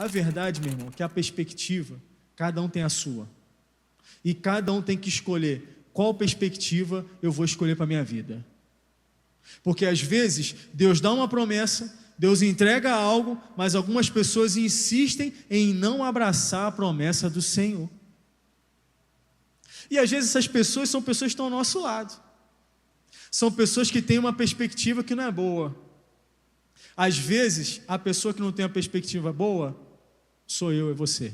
A verdade, meu irmão, é que a perspectiva, cada um tem a sua. E cada um tem que escolher qual perspectiva eu vou escolher para a minha vida. Porque às vezes, Deus dá uma promessa, Deus entrega algo, mas algumas pessoas insistem em não abraçar a promessa do Senhor. E às vezes essas pessoas são pessoas que estão ao nosso lado. São pessoas que têm uma perspectiva que não é boa. Às vezes, a pessoa que não tem uma perspectiva boa, sou eu e você.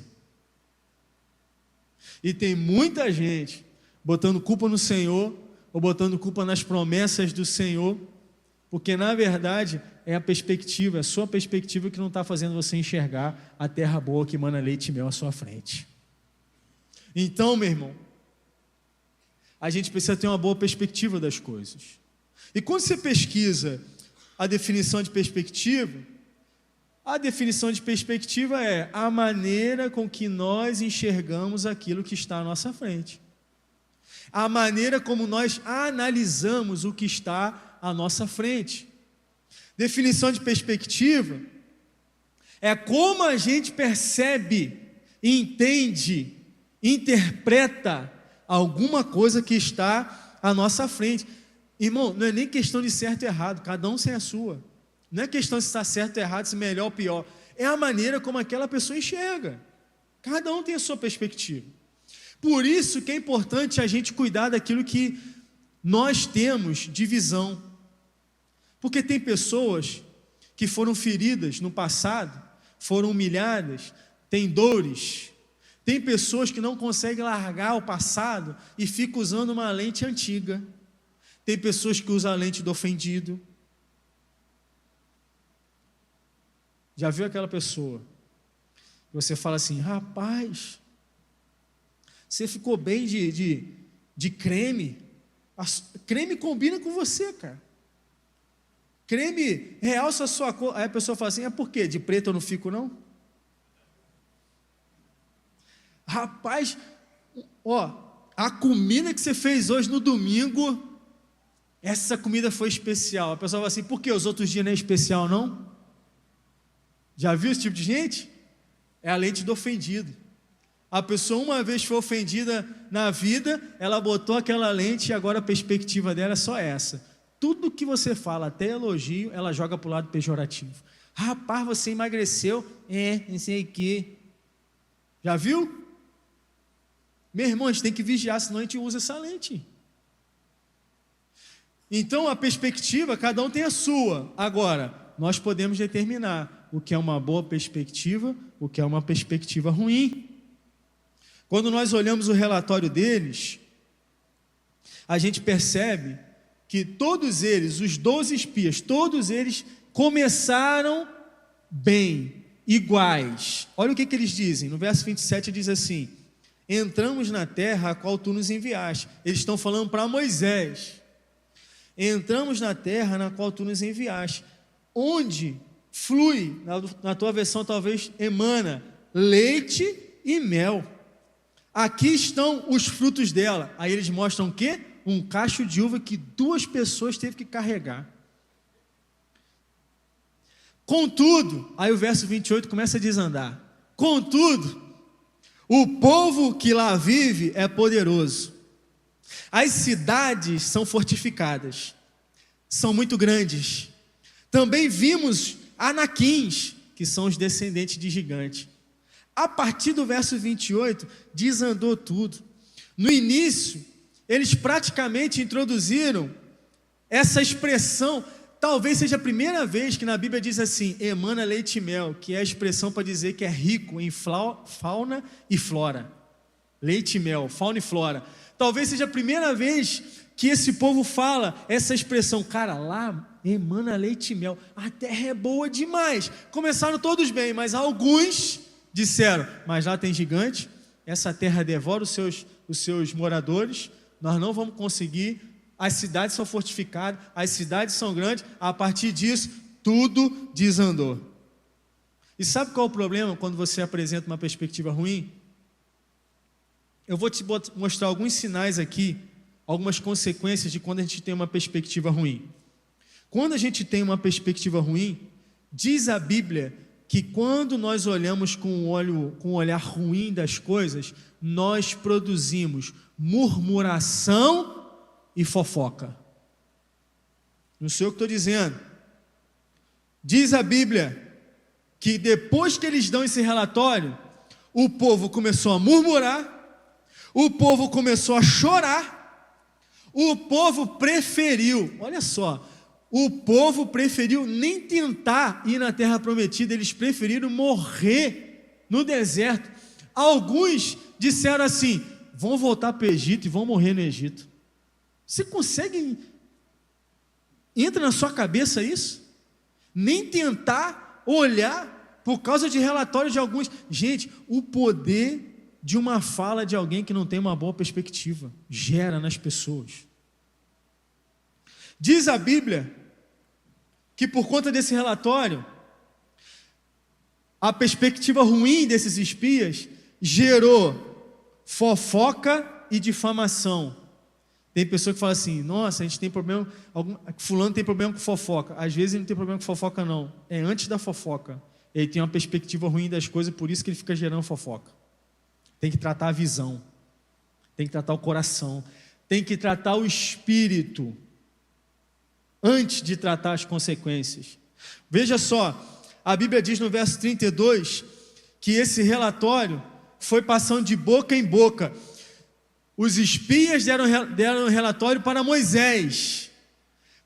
E tem muita gente botando culpa no Senhor, ou botando culpa nas promessas do Senhor, porque na verdade é a perspectiva, é a sua perspectiva que não está fazendo você enxergar a terra boa que mana leite e mel à sua frente. Então, meu irmão, a gente precisa ter uma boa perspectiva das coisas. E quando você pesquisa a definição de perspectiva é a maneira com que nós enxergamos aquilo que está à nossa frente. A maneira como nós analisamos o que está à nossa frente. Definição de perspectiva é como a gente percebe, entende, interpreta alguma coisa que está à nossa frente. Irmão, não é nem questão de certo e errado, cada um tem a sua. Não é questão de se está certo ou errado, se melhor ou pior. É a maneira como aquela pessoa enxerga. Cada um tem a sua perspectiva. Por isso que é importante a gente cuidar daquilo que nós temos de visão. Porque tem pessoas que foram feridas no passado, foram humilhadas, têm dores. Tem pessoas que não conseguem largar o passado e ficam usando uma lente antiga. Tem pessoas que usam a lente do ofendido. Já viu aquela pessoa? Você fala assim, rapaz, você ficou bem de creme. Creme combina com você, cara. Creme realça a sua cor. Aí a pessoa fala assim, é por quê? De preto eu não fico, não? Rapaz, ó, a comida que você fez hoje no domingo, essa comida foi especial. A pessoa fala assim, por que os outros dias não é especial, não? Já viu esse tipo de gente? É a lente do ofendido. A pessoa uma vez foi ofendida na vida, ela botou aquela lente e agora a perspectiva dela é só essa. Tudo que você fala, até elogio, ela joga para o lado pejorativo. Rapaz, você emagreceu? Não sei o quê. Já viu? Meu irmão, a gente tem que vigiar, senão a gente usa essa lente. Então, a perspectiva, cada um tem a sua. Agora, nós podemos determinar o que é uma boa perspectiva, o que é uma perspectiva ruim. Quando nós olhamos o relatório deles, a gente percebe que todos eles, os 12 espias, todos eles começaram bem, iguais. Olha o que eles dizem, no verso 27 diz assim, entramos na terra a qual tu nos enviaste. Eles estão falando para Moisés. Entramos na terra na qual tu nos enviaste, onde flui, na tua versão talvez emana, leite e mel. Aqui estão os frutos dela. Aí eles mostram o quê? Um cacho de uva que 2 pessoas teve que carregar. Contudo, aí o verso 28 começa a desandar. Contudo, o povo que lá vive é poderoso. As cidades são fortificadas, são muito grandes. Também vimos anaquins, que são os descendentes de gigantes. A partir do verso 28, desandou tudo. No início, eles praticamente introduziram essa expressão, talvez seja a primeira vez que na Bíblia diz assim, emana leite e mel, que é a expressão para dizer que é rico em fauna e flora. Leite e mel, fauna e flora. Talvez seja a primeira vez que esse povo fala essa expressão, cara, lá emana leite e mel, a terra é boa demais. Começaram todos bem, mas alguns disseram, mas lá tem gigante, essa terra devora os seus moradores, nós não vamos conseguir, as cidades são fortificadas, as cidades são grandes, a partir disso, tudo desandou. E sabe qual é o problema quando você apresenta uma perspectiva ruim? Eu vou te mostrar alguns sinais aqui, algumas consequências de quando a gente tem uma perspectiva ruim. Quando a gente tem uma perspectiva ruim, diz a Bíblia que quando nós olhamos com um olhar ruim das coisas, nós produzimos murmuração e fofoca. Não sei o que estou dizendo. Diz a Bíblia que depois que eles dão esse relatório, o povo começou a murmurar, o povo começou a chorar, o povo preferiu, olha só, o povo preferiu nem tentar ir na terra prometida, eles preferiram morrer no deserto. Alguns disseram assim: vão voltar para o Egito e vão morrer no Egito. Você consegue? Entra na sua cabeça isso? Nem tentar olhar por causa de relatórios de alguns. Gente, o poder de uma fala de alguém que não tem uma boa perspectiva gera nas pessoas. Diz a Bíblia que por conta desse relatório, a perspectiva ruim desses espias gerou fofoca e difamação. Tem pessoa que fala assim: nossa, a gente tem problema, fulano tem problema com fofoca. Às vezes ele não tem problema com fofoca não, é antes da fofoca. Ele tem uma perspectiva ruim das coisas, por isso que ele fica gerando fofoca. Tem que tratar a visão, tem que tratar o coração, tem que tratar o espírito, antes de tratar as consequências. Veja só, a Bíblia diz no verso 32, que esse relatório foi passando de boca em boca. Os espias deram relatório para Moisés,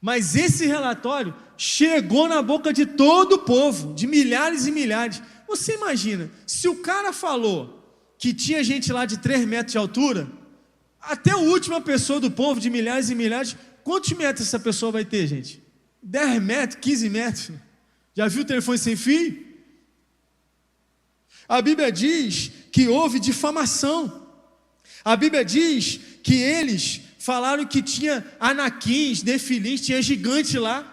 mas esse relatório chegou na boca de todo o povo, de milhares e milhares. Você imagina, se o cara falou que tinha gente lá de 3 metros de altura, até a última pessoa do povo, de milhares e milhares, quantos metros essa pessoa vai ter, gente? 10 metros, 15 metros? Já viu o telefone sem fio? A Bíblia diz que houve difamação. A Bíblia diz que eles falaram que tinha anaquins, nefilins, tinha gigante lá.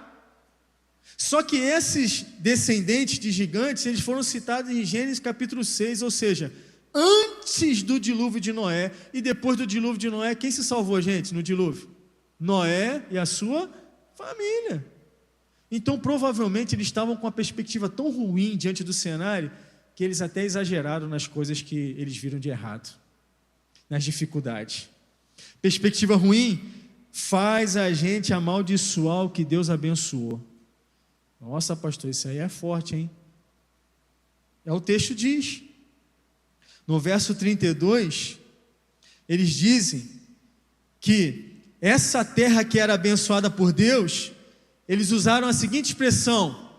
Só que esses descendentes de gigantes, eles foram citados em Gênesis capítulo 6, ou seja, antes do dilúvio de Noé. E depois do dilúvio de Noé, quem se salvou, gente, no dilúvio? Noé e a sua família. Então provavelmente eles estavam com uma perspectiva tão ruim diante do cenário, que eles até exageraram nas coisas que eles viram de errado, nas dificuldades. Perspectiva ruim faz a gente amaldiçoar o que Deus abençoou. Nossa, pastor, isso aí é forte, hein? É o texto diz. No verso 32, eles dizem que essa terra que era abençoada por Deus, eles usaram a seguinte expressão: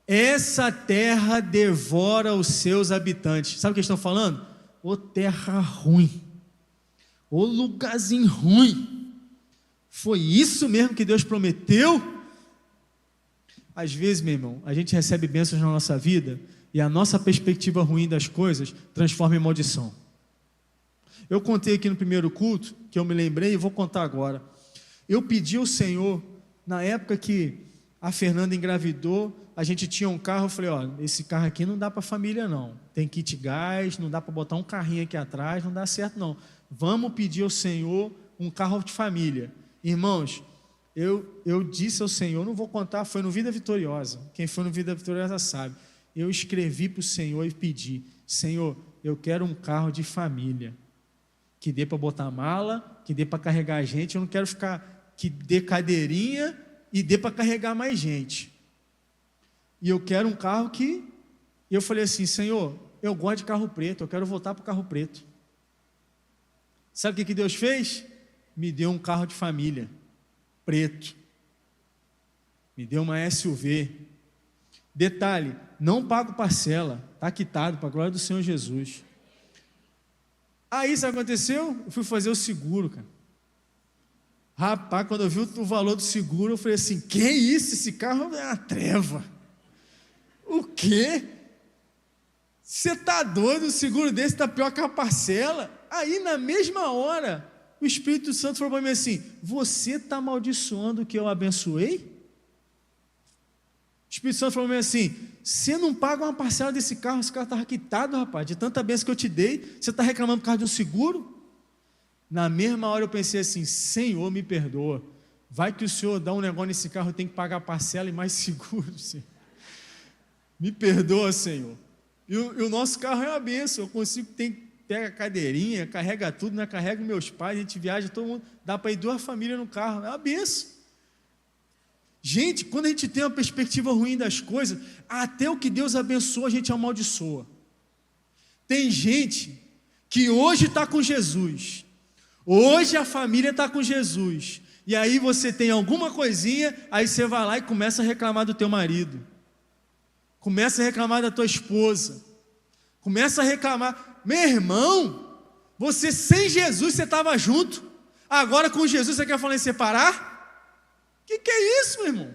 essa terra devora os seus habitantes. Sabe o que eles estão falando? Ô terra ruim, ô lugarzinho ruim. Foi isso mesmo que Deus prometeu? Às vezes, meu irmão, a gente recebe bênçãos na nossa vida e a nossa perspectiva ruim das coisas transforma em maldição. Eu contei aqui no primeiro culto, que eu me lembrei e vou contar agora. Eu pedi ao Senhor, na época que a Fernanda engravidou, a gente tinha um carro, eu falei: ó, esse carro aqui não dá para família não, tem kit gás, não dá para botar um carrinho aqui atrás, não dá certo não, vamos pedir ao Senhor um carro de família. Irmãos, eu disse ao Senhor, não vou contar, foi no Vida Vitoriosa, quem foi no Vida Vitoriosa sabe, eu escrevi para o Senhor e pedi: Senhor, eu quero um carro de família, que dê para botar mala, que dê para carregar gente, eu não quero ficar, que dê cadeirinha e dê para carregar mais gente. E eu quero um carro que... Eu falei assim: Senhor, eu gosto de carro preto, eu quero voltar para o carro preto. Sabe o que Deus fez? Me deu um carro de família, preto. Me deu uma SUV. Detalhe, não pago parcela, está quitado, para a glória do Senhor Jesus. Aí, sabe o que aconteceu? Eu fui fazer o seguro, cara. Rapaz, quando eu vi o valor do seguro, eu falei assim: que isso? Esse carro é uma treva. O quê? Você está doido? O seguro desse está pior que a parcela? Aí, na mesma hora, o Espírito Santo falou para mim assim: você está amaldiçoando o que eu abençoei? O Espírito Santo falou para mim assim: você não paga uma parcela desse carro, esse carro está quitado, rapaz, de tanta bênção que eu te dei, você está reclamando por causa de um seguro? Na mesma hora eu pensei assim: Senhor, me perdoa, vai que o Senhor dá um negócio nesse carro, eu tenho que pagar a parcela e mais seguro, Senhor. Me perdoa, Senhor. E o nosso carro é uma bênção. Eu consigo, pega a cadeirinha, carrega tudo, né? Carrega meus pais, a gente viaja, todo mundo, dá para ir 2 famílias no carro, é uma bênção. Gente, quando a gente tem uma perspectiva ruim das coisas, até o que Deus abençoa, a gente amaldiçoa. Tem gente que hoje está com Jesus, hoje a família está com Jesus, e aí você tem alguma coisinha, aí você vai lá e começa a reclamar do teu marido, começa a reclamar da tua esposa, começa a reclamar. Meu irmão, você sem Jesus você estava junto, agora com Jesus você quer falar em separar? Que é isso, meu irmão?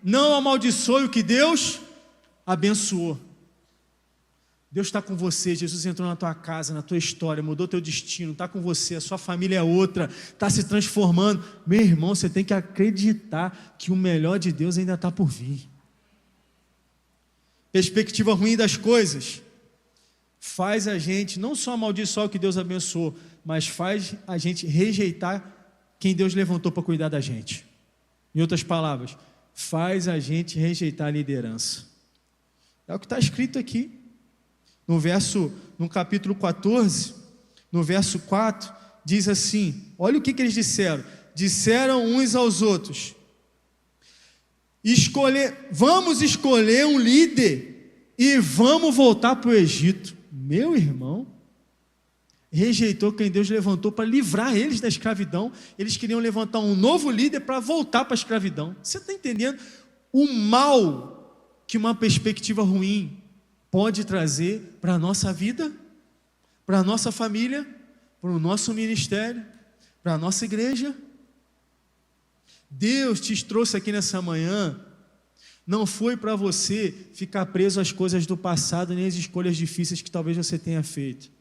Não amaldiçoe o que Deus abençoou. Deus está com você, Jesus entrou na tua casa, na tua história, mudou teu destino, está com você, a sua família é outra, está se transformando. Meu irmão, você tem que acreditar que o melhor de Deus ainda está por vir. Perspectiva ruim das coisas faz a gente não só amaldiçoar o que Deus abençoou, mas faz a gente rejeitar quem Deus levantou para cuidar da gente. Em outras palavras, faz a gente rejeitar a liderança. É o que está escrito aqui. No capítulo 14, no verso 4, diz assim, olha o que eles disseram. Disseram uns aos outros, vamos escolher um líder e vamos voltar para o Egito. Meu irmão, rejeitou quem Deus levantou para livrar eles da escravidão. Eles queriam levantar um novo líder para voltar para a escravidão. Você está entendendo o mal que uma perspectiva ruim pode trazer para a nossa vida, para a nossa família, para o nosso ministério, para a nossa igreja? Deus te trouxe aqui nessa manhã, não foi para você ficar preso às coisas do passado, nem às escolhas difíceis que talvez você tenha feito.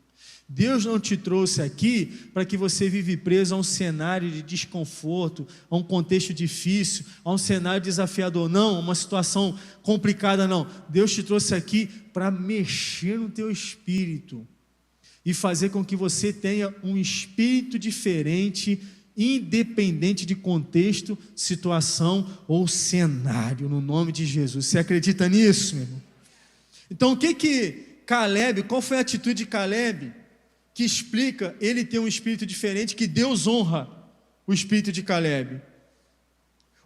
Deus não te trouxe aqui para que você vive preso a um cenário de desconforto, a um contexto difícil, a um cenário desafiador, não, uma situação complicada, não. Deus te trouxe aqui para mexer no teu espírito e fazer com que você tenha um espírito diferente, independente de contexto, situação ou cenário, no nome de Jesus. Você acredita nisso, meu irmão? Então, qual foi a atitude de Caleb que explica ele ter um espírito diferente, que Deus honra o espírito de Caleb?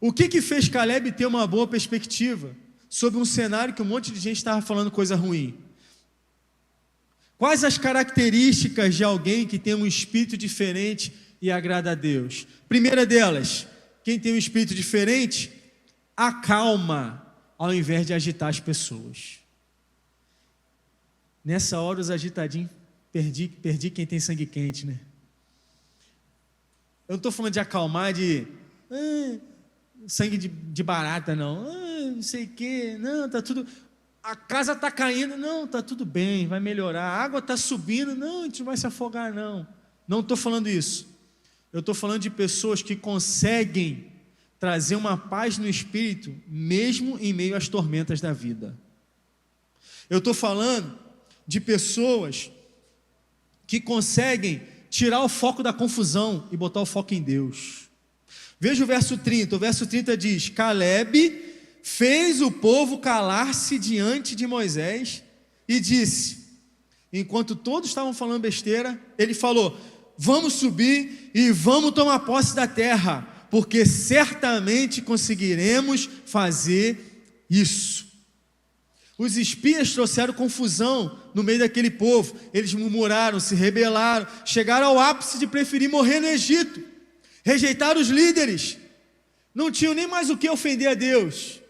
O que fez Caleb ter uma boa perspectiva sobre um cenário que um monte de gente estava falando coisa ruim? Quais as características de alguém que tem um espírito diferente e agrada a Deus? Primeira delas, quem tem um espírito diferente, acalma ao invés de agitar as pessoas. Nessa hora os agitadinhos, perdi quem tem sangue quente, né? Eu não estou falando de acalmar, de sangue de barata, não. Não sei o que, não, tá tudo... A casa está caindo, não, está tudo bem, vai melhorar. A água está subindo, não, a gente não vai se afogar, não. Não estou falando isso. Eu estou falando de pessoas que conseguem trazer uma paz no espírito, mesmo em meio às tormentas da vida. Eu estou falando de pessoas que conseguem tirar o foco da confusão e botar o foco em Deus. Veja o verso 30. O verso 30 diz: Caleb fez o povo calar-se diante de Moisés e disse, enquanto todos estavam falando besteira, ele falou: vamos subir e vamos tomar posse da terra, porque certamente conseguiremos fazer isso. Os espias trouxeram confusão no meio daquele povo. Eles murmuraram, se rebelaram, chegaram ao ápice de preferir morrer no Egito, rejeitaram os líderes, não tinham nem mais o que ofender a Deus.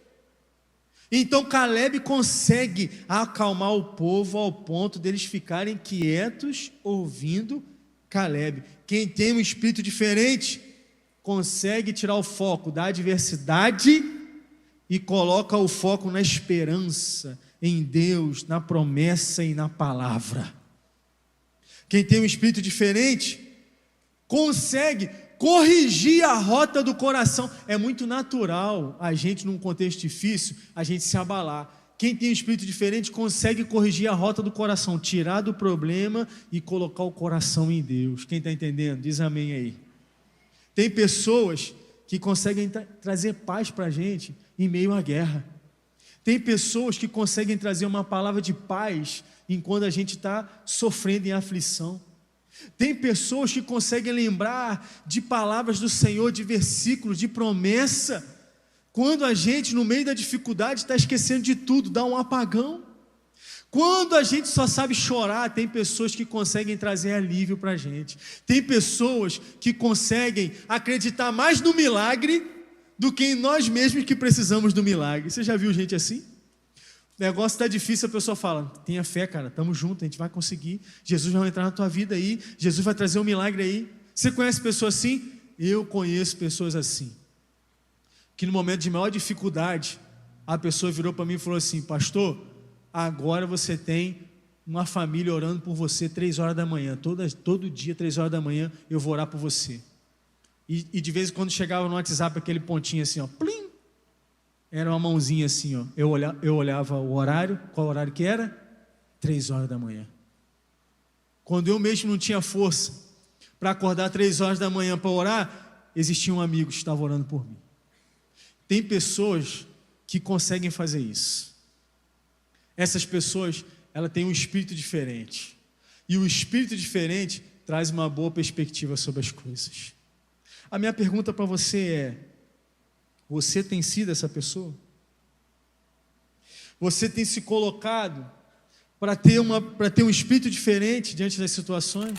Então Caleb consegue acalmar o povo ao ponto deles ficarem quietos ouvindo Caleb. Quem tem um espírito diferente consegue tirar o foco da adversidade e coloca o foco na esperança, em Deus, na promessa e na palavra. Quem tem um espírito diferente consegue corrigir a rota do coração. É muito natural a gente, num contexto difícil, a gente se abalar. Quem tem um espírito diferente consegue corrigir a rota do coração, tirar do problema e colocar o coração em Deus. Quem está entendendo? Diz amém aí. Tem pessoas que conseguem trazer paz para a gente em meio à guerra. Tem pessoas que conseguem trazer uma palavra de paz enquanto a gente está sofrendo em aflição. Tem pessoas que conseguem lembrar de palavras do Senhor, de versículos, de promessa, quando a gente, no meio da dificuldade, está esquecendo de tudo, dá um apagão. Quando a gente só sabe chorar, tem pessoas que conseguem trazer alívio para a gente. Tem pessoas que conseguem acreditar mais no milagre do que em nós mesmos que precisamos do milagre. Você já viu gente assim? O negócio está difícil, a pessoa fala, tenha fé, cara, estamos juntos, a gente vai conseguir. Jesus vai entrar na tua vida aí, Jesus vai trazer um milagre aí. Você conhece pessoas assim? Eu conheço pessoas assim. Que no momento de maior dificuldade, a pessoa virou para mim e falou assim, pastor, agora você tem uma família orando por você 3 horas da manhã, todo dia 3 horas da manhã eu vou orar por você. E de vez em quando chegava no WhatsApp aquele pontinho assim, ó, plim, era uma mãozinha assim, ó. Eu olhava o horário, qual horário que era? 3 horas da manhã. Quando eu mesmo não tinha força para acordar 3 horas da manhã para orar, existiam amigos que estavam orando por mim. Tem pessoas que conseguem fazer isso. Essas pessoas, ela tem um espírito diferente. E o espírito diferente traz uma boa perspectiva sobre as coisas. A minha pergunta para você é, você tem sido essa pessoa? Você tem se colocado para ter um espírito diferente diante das situações?